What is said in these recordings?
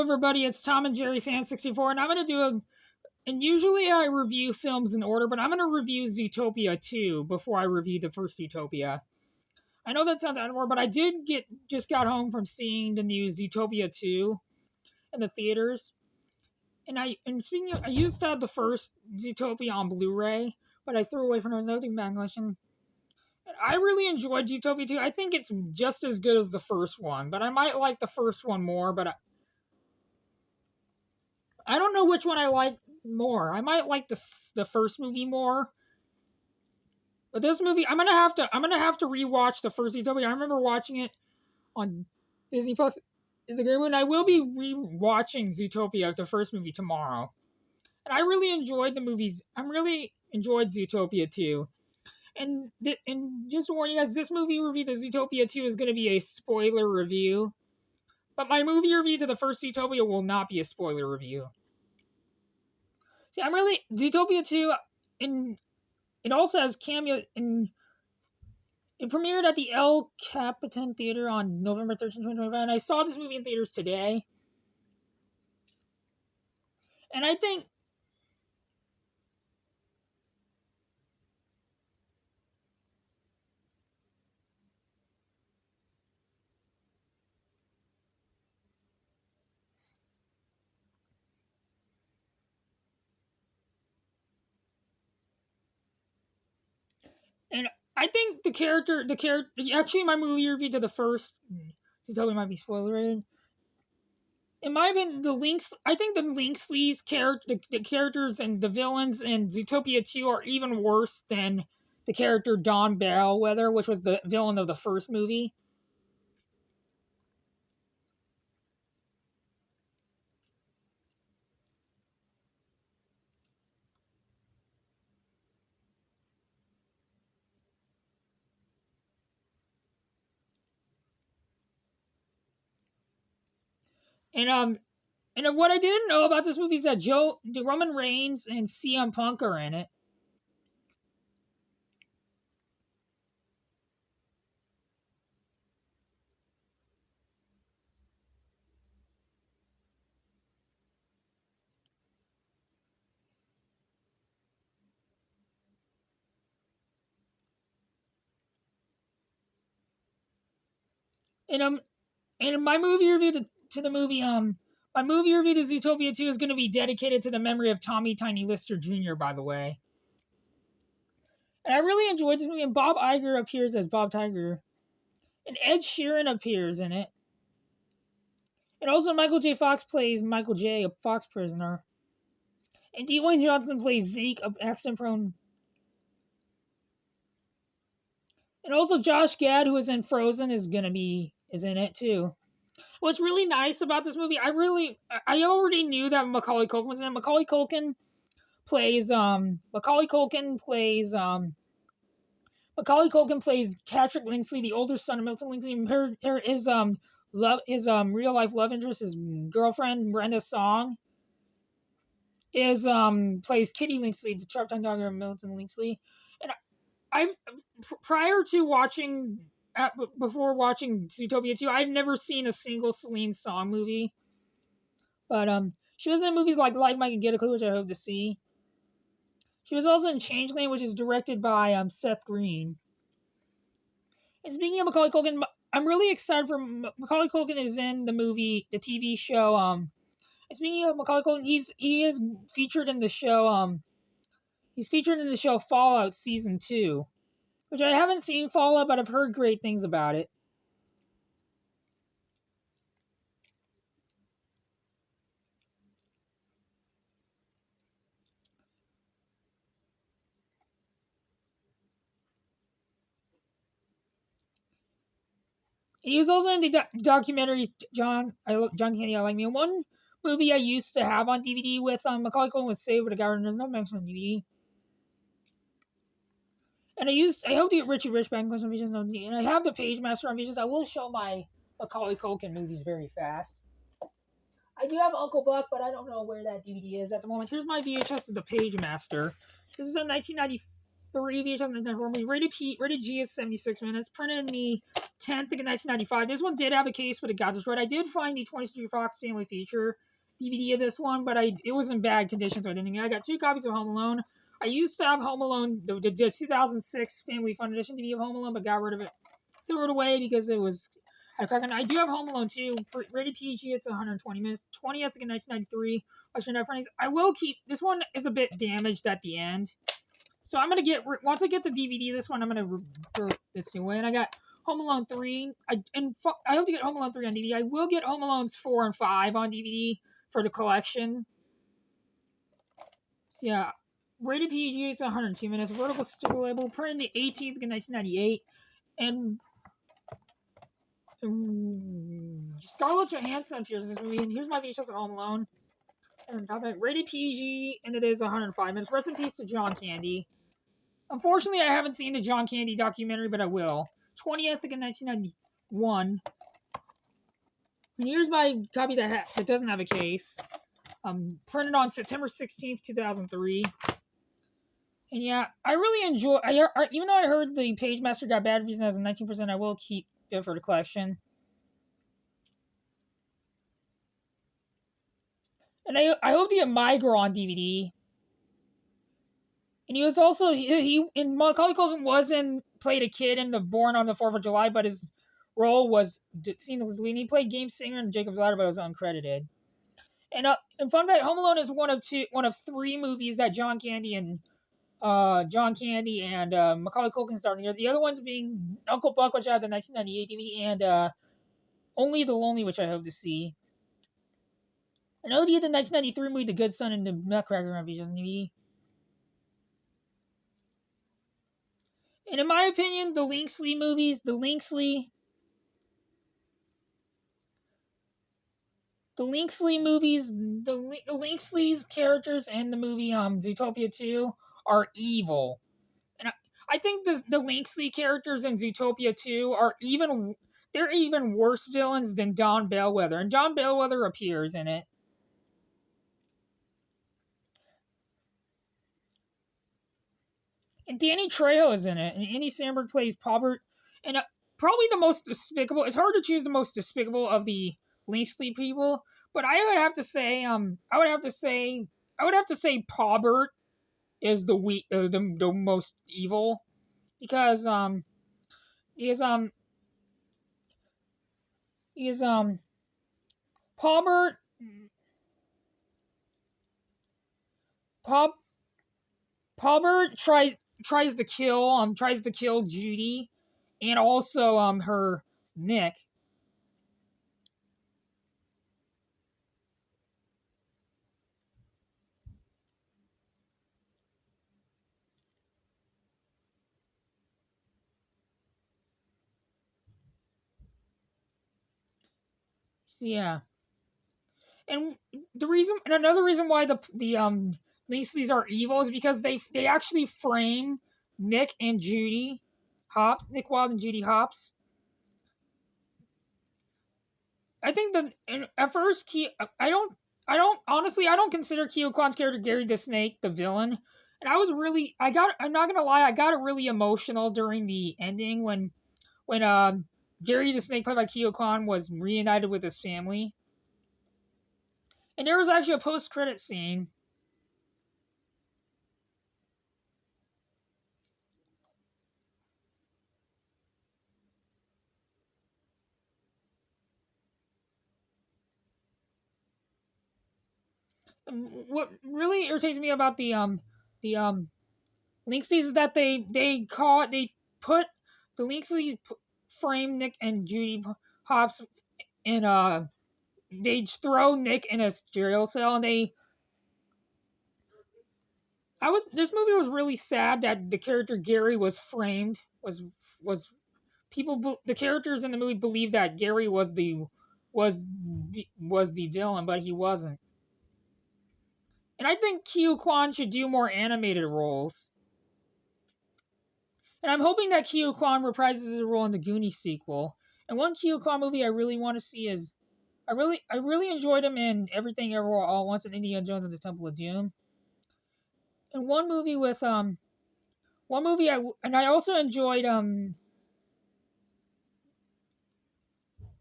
everybody, it's Tom and Jerry Fan 64, and I'm going to and usually I review films in order, but I'm going to review Zootopia 2 before I review the first Zootopia. I know that sounds out of order, but I just got home from seeing the new Zootopia 2 in the theaters. I used to have the first Zootopia on Blu-ray, but I threw away for nothing backlash. And I really enjoyed Zootopia 2. I think it's just as good as the first one, but I might like the first one more, but I don't know which one I like more. I might like the first movie more. But this movie, I'm gonna have to rewatch the first Zootopia. I remember watching it on Disney Plus. It's a great one. I will be rewatching Zootopia, the first movie, tomorrow. And I really enjoyed the movies. I really enjoyed Zootopia 2. And just to warn you guys, this movie review, the Zootopia 2, is going to be a spoiler review. But my movie review to the first Zootopia will not be a spoiler review. See, Zootopia 2, and it also has cameo, and it premiered at the El Capitan Theater on November 13, 2025, and I saw this movie in theaters today. And I think actually, my movie review to the first Zootopia might be spoiler rated. In my opinion, I think the Lynxley's the characters and the villains in Zootopia 2 are even worse than the character Don Bellwether, which was the villain of the first movie. And what I didn't know about this movie is that Roman Reigns and CM Punk are in it. And my movie review to the movie my movie review to Zootopia 2 is going to be dedicated to the memory of Tommy Tiny Lister Jr., by the way. And I really enjoyed this movie, and Bob Iger appears as Bob Tiger. And Ed Sheeran appears in it. And also Michael J. Fox plays Michael J., a Fox prisoner. And Dwayne Johnson plays Zeke, a accident-prone. And also Josh Gad, who is in Frozen, is in it too. What's really nice about this movie, I already knew that Macaulay Culkin was in it. Macaulay Culkin plays Patrick Lynxley, the older son of Milton Lynxley. His real life love interest, his girlfriend Brenda Song, plays Kitty Lynxley, the sharp-tongued dog of Milton Lynxley. And before watching Zootopia 2, I've never seen a single Celine Song movie. But she was in movies like Mike and Get a Clue, which I hope to see. She was also in Changeling, which is directed by Seth Green. And speaking of Macaulay Culkin, I'm really excited for Macaulay Culkin is in the TV show. And speaking of Macaulay Culkin, he is featured in the show. He's featured in the show Fallout Season 2. Which I haven't seen Fallout, but I've heard great things about it. And he was also in the documentary John Candy, I Like Me. One movie I used to have on DVD with Macaulay Culkin was Saved with a Garden. There's no mention on DVD. And I hope to get Richie Rich back on VHS. And I have the Page Master on VHS. I will show my Macaulay Culkin movies very fast. I do have Uncle Buck, but I don't know where that DVD is at the moment. Here's my VHS of the Page Master. This is a 1993 VHS movie. Rated G is 76 minutes. Printed in the 10th in 1995. This one did have a case, but it got destroyed. I did find the 20th Century Fox Family Feature DVD of this one, but it was in bad condition, so I didn't. I got 2 copies of Home Alone. I used to have Home Alone, the 2006 Family Fun Edition DVD of Home Alone, but got rid of it. Threw it away because it was. I do have Home Alone 2, rated PG. It's 120 minutes. 20th in 1993. I will keep this one. Is a bit damaged at the end, so I'm gonna get once I get the DVD. This one I'm gonna throw this away, and I got Home Alone 3. I hope to get Home Alone 3 on DVD. I will get Home Alone's 4 and 5 on DVD for the collection. So yeah, rated PG. It's 102 minutes. Vertical sticker label. Printed the 18th in 1998, and Scarlett Johansson appears in this movie, and here's my VHS of Home Alone. And rated PG, and it is 105 minutes. Rest in peace to John Candy. Unfortunately, I haven't seen the John Candy documentary, but I will. 20th in 1991. And here's my copy that doesn't have a case. Printed on September 16th, 2003. And yeah, I really enjoy. Even though I heard the Page Master got bad reviews and has a 19%, I will keep it for the collection. And I hope to get My Girl on DVD. And he was also he in Macaulay Culkin played a kid in the Born on the 4th of July, but his role was seen as leading. He played Game Singer in Jacob's Ladder, but was uncredited. And fun fact, Home Alone is one of 3 movies that John Candy and Macaulay Culkin starred in. The other ones being Uncle Buck, which I have the 1998 DVD, and Only the Lonely, which I hope to see. I know the 1993 movie The Good Son and the Nutcracker on DVD. And in my opinion, the Linksley movies, the Linksley Linksley's characters in the movie Zootopia 2 are evil. And I think the Linksley characters in Zootopia 2 are even worse villains than Don Bellwether. And Don Bellwether appears in it. And Danny Trejo is in it. And Andy Samberg plays Paubert. And probably the most despicable. It's hard to choose the most despicable of the Linksley people, but I would have to say Paubert is the most evil because he is Paubert Paubert tries to kill Judy and also her Nick. Yeah. And another reason why the Linkleys are evil is because they actually frame Nick and Judy Hopps, Nick Wilde and Judy Hopps. I think at first I don't consider Keo Kwan's character Gary the Snake the villain, and I'm not gonna lie, I got really emotional during the ending when Gary the Snake played by Keo Kwan was reunited with his family. And there was actually a post-credit scene. What really irritates me about the Linkleys is that they put the Linkleys frame Nick and Judy Hopps in they throw Nick in a jail cell, and this movie was really sad that the character Gary was framed was the characters in the movie believed that Gary was the villain, but he wasn't. And I think Keo Kwan should do more animated roles. And I'm hoping that Keo Kwan reprises his role in the Goonies sequel. And one Keo Kwan movie I really want to see is I really enjoyed him in Everything Everywhere All at Once and Indiana Jones and the Temple of Doom. And one movie I also enjoyed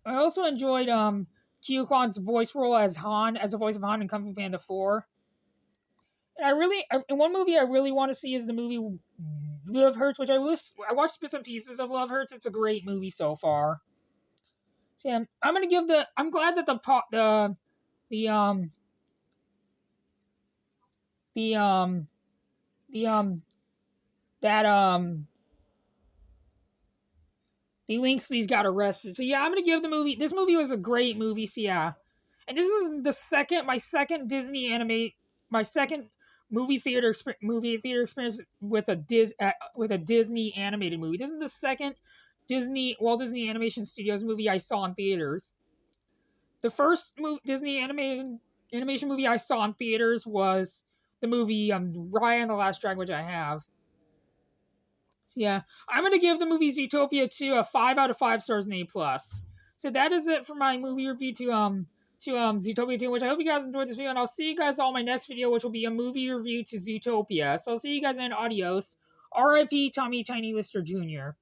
I also enjoyed Kyu Kwan's voice role as Han, as the voice of Han in Kung Fu Panda 4. And in one movie I really want to see is the movie Love Hurts, which I watched bits and pieces of Love Hurts. It's a great movie so far. So yeah, I'm gonna give the. I'm glad that the the the that the Linksley's got arrested. So yeah, I'm gonna give the movie. This movie was a great movie. So yeah, and this is my second Disney animate, my second movie theater experience with with a Disney animated movie. This is the second Walt Disney Animation Studios movie I saw in theaters. The first Disney animation movie I saw in theaters was the movie Raya and the Last Dragon, which I have. So yeah, I'm gonna give the movie Zootopia 2 a 5 out of 5 stars and A+. So that is it for my movie review to Zootopia 2, which I hope you guys enjoyed this video, and I'll see you guys all in my next video, which will be a movie review to Zootopia. So I'll see you guys in. Adios. R.I.P. Tommy Tiny Lister Jr.